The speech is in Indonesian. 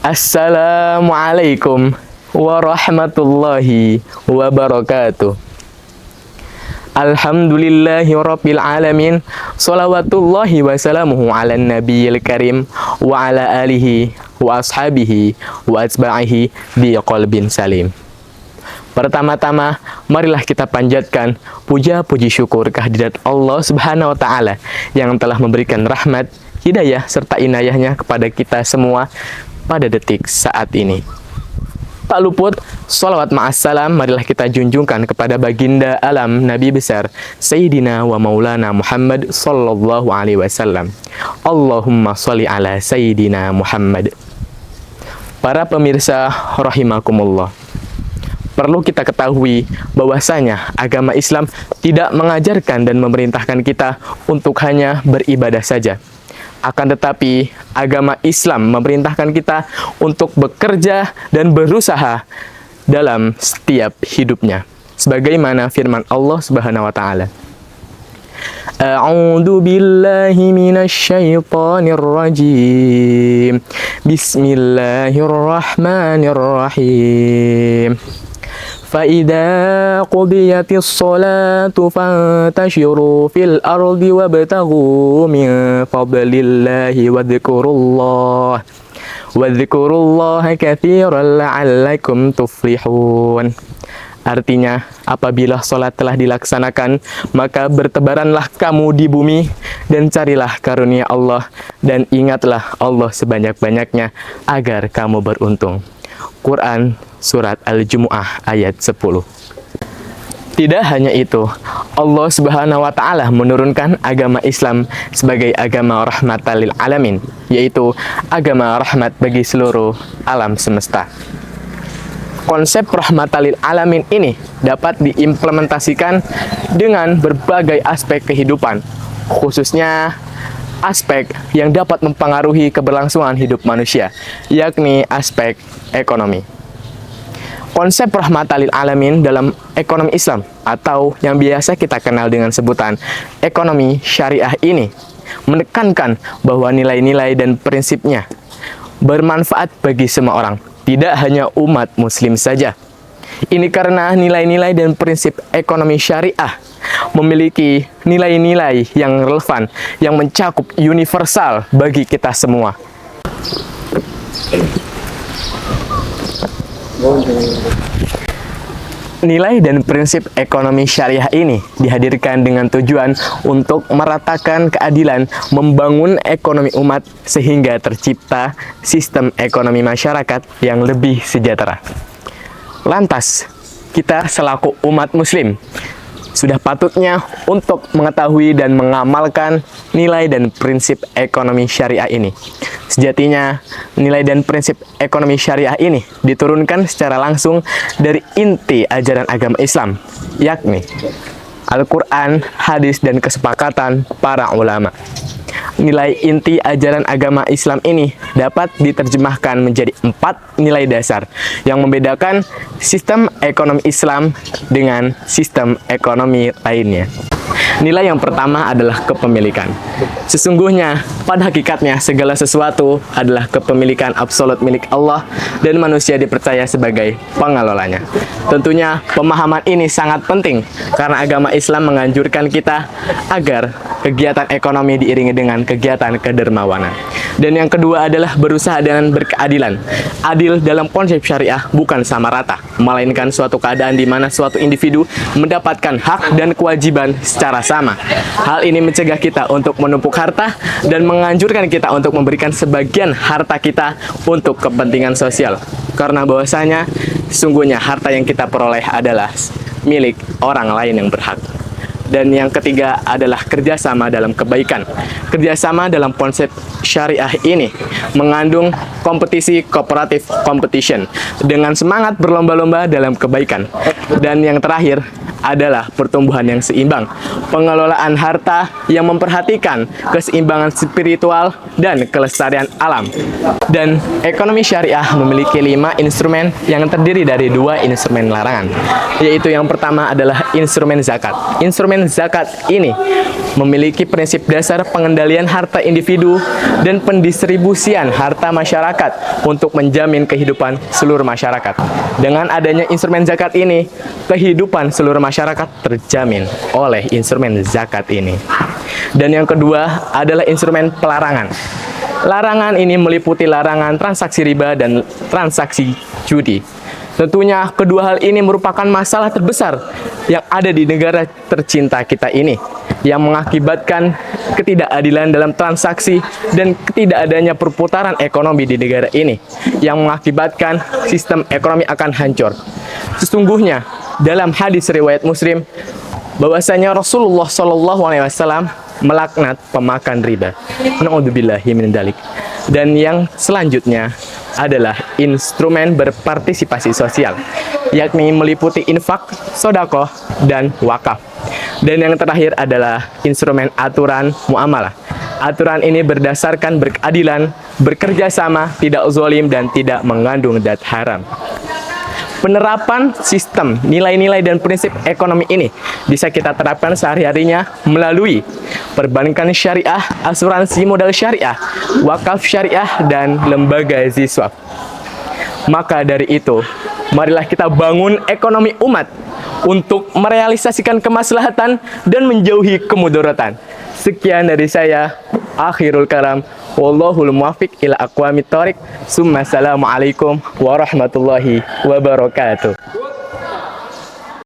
Assalamualaikum warahmatullahi wabarakatuh. Alhamdulillahi rabbil alamin. Salawatullahi wasalamuhu ala nabiyil karim wa ala alihi wa ashabihi wa atba'ihi bi qalbin salim. Pertama-tama, marilah kita panjatkan puja-puji syukur kehadirat Allah Subhanahu wa taala yang telah memberikan rahmat, hidayah serta inayahnya kepada kita semua pada detik saat ini. Tak luput, sholawat ma'assalam marilah kita junjungkan kepada baginda alam Nabi besar Sayyidina wa Maulana Muhammad sallallahu alaihi wasallam. Allahumma sholli ala Sayyidina Muhammad. Para pemirsa rahimakumullah, perlu kita ketahui bahwasanya agama Islam tidak mengajarkan dan memerintahkan kita untuk hanya beribadah saja. Akan tetapi, agama Islam memerintahkan kita untuk bekerja dan berusaha dalam setiap hidupnya. Sebagaimana firman Allah Subhanahu wa taala. A'udzu billahi minasyaitonir rajim. Bismillahirrahmanirrahim. فَإِذَا قُضِيَتِ الصَّلَاةُ فَانْتَشِرُوا فِي الْأَرْضِ وَابْتَغُوا مِنْ فَضْلِ اللَّهِ وَاذْكُرُوا اللَّهَ كَثِيرًا لَعَلَّكُمْ تُفْلِحُونَ. Artinya, apabila sholat telah dilaksanakan, maka bertebaranlah kamu di bumi dan carilah karunia Allah dan ingatlah Allah sebanyak-banyaknya agar kamu beruntung. Quran Surat Al-Jumu'ah ayat 10. Tidak hanya itu, Allah Subhanahu wa taala menurunkan agama Islam sebagai agama rahmatan lil alamin, yaitu agama rahmat bagi seluruh alam semesta. Konsep rahmatan lil alamin ini dapat diimplementasikan dengan berbagai aspek kehidupan, khususnya aspek yang dapat mempengaruhi keberlangsungan hidup manusia, yakni aspek ekonomi. Konsep rahmatan lil alamin dalam ekonomi Islam atau yang biasa kita kenal dengan sebutan ekonomi syariah ini menekankan bahwa nilai-nilai dan prinsipnya bermanfaat bagi semua orang, tidak hanya umat muslim saja. Ini karena nilai-nilai dan prinsip ekonomi syariah memiliki nilai-nilai yang relevan, yang mencakup universal bagi kita semua. Nilai dan prinsip ekonomi syariah ini dihadirkan dengan tujuan untuk meratakan keadilan, membangun ekonomi umat sehingga tercipta sistem ekonomi masyarakat yang lebih sejahtera. Lantas, kita selaku umat muslim sudah patutnya untuk mengetahui dan mengamalkan nilai dan prinsip ekonomi syariah ini. Sejatinya, nilai dan prinsip ekonomi syariah ini diturunkan secara langsung dari inti ajaran agama Islam, yakni Al-Quran, hadis, dan kesepakatan para ulama. Nilai inti ajaran agama Islam ini dapat diterjemahkan menjadi 4 nilai dasar yang membedakan sistem ekonomi Islam dengan sistem ekonomi lainnya. Nilai yang pertama adalah kepemilikan. Sesungguhnya, pada hakikatnya segala sesuatu adalah kepemilikan absolut milik Allah dan manusia dipercaya sebagai pengelolanya. Tentunya, pemahaman ini sangat penting karena agama Islam menganjurkan kita agar kegiatan ekonomi diiringi dengan kegiatan kedermawanan. Dan yang kedua adalah berusaha dengan berkeadilan. Adil dalam konsep syariah bukan sama rata, melainkan suatu keadaan di mana suatu individu mendapatkan hak dan kewajiban secara sama. Hal ini mencegah kita untuk menumpuk harta dan menganjurkan kita untuk memberikan sebagian harta kita untuk kepentingan sosial. Karena bahwasanya sesungguhnya harta yang kita peroleh adalah milik orang lain yang berhak. Dan yang ketiga adalah kerjasama dalam kebaikan. Kerjasama dalam konsep syariah ini mengandung kompetisi kooperatif competition dengan semangat berlomba-lomba dalam kebaikan. Dan yang terakhir adalah pertumbuhan yang seimbang, pengelolaan harta yang memperhatikan keseimbangan spiritual dan kelestarian alam. Dan ekonomi syariah memiliki 5 instrumen yang terdiri dari 2 instrumen larangan, yaitu yang pertama adalah instrumen zakat. Instrumen zakat ini memiliki prinsip dasar pengendalian pengendalian harta individu, dan pendistribusian harta masyarakat untuk menjamin kehidupan seluruh masyarakat. Dengan adanya instrumen zakat ini, kehidupan seluruh masyarakat terjamin oleh instrumen zakat ini. Dan yang kedua adalah instrumen pelarangan. Larangan ini meliputi larangan transaksi riba dan transaksi judi. Tentunya kedua hal ini merupakan masalah terbesar yang ada di negara tercinta kita ini, yang mengakibatkan ketidakadilan dalam transaksi dan ketidakadanya perputaran ekonomi di negara ini, yang mengakibatkan sistem ekonomi akan hancur. Sesungguhnya dalam hadis riwayat Muslim bahwasanya Rasulullah SAW melaknat pemakan riba. Na'udzubillahi min dzalik. Dan yang selanjutnya adalah instrumen berpartisipasi sosial, yakni meliputi infak, sodakoh, dan wakaf. Dan yang terakhir adalah instrumen aturan muamalah. Aturan ini berdasarkan berkeadilan, bekerja sama, tidak zalim, dan tidak mengandung zat haram. Penerapan sistem, nilai-nilai, dan prinsip ekonomi ini bisa kita terapkan sehari-harinya melalui perbankan syariah, asuransi modal syariah, wakaf syariah, dan lembaga ziswaf. Maka dari itu, marilah kita bangun ekonomi umat untuk merealisasikan kemaslahatan dan menjauhi kemudaratan. Sekian dari saya, akhirul kalam. Wallahul muwaffiq ila aqwamit thoriq. Assalamualaikum warahmatullahi wabarakatuh.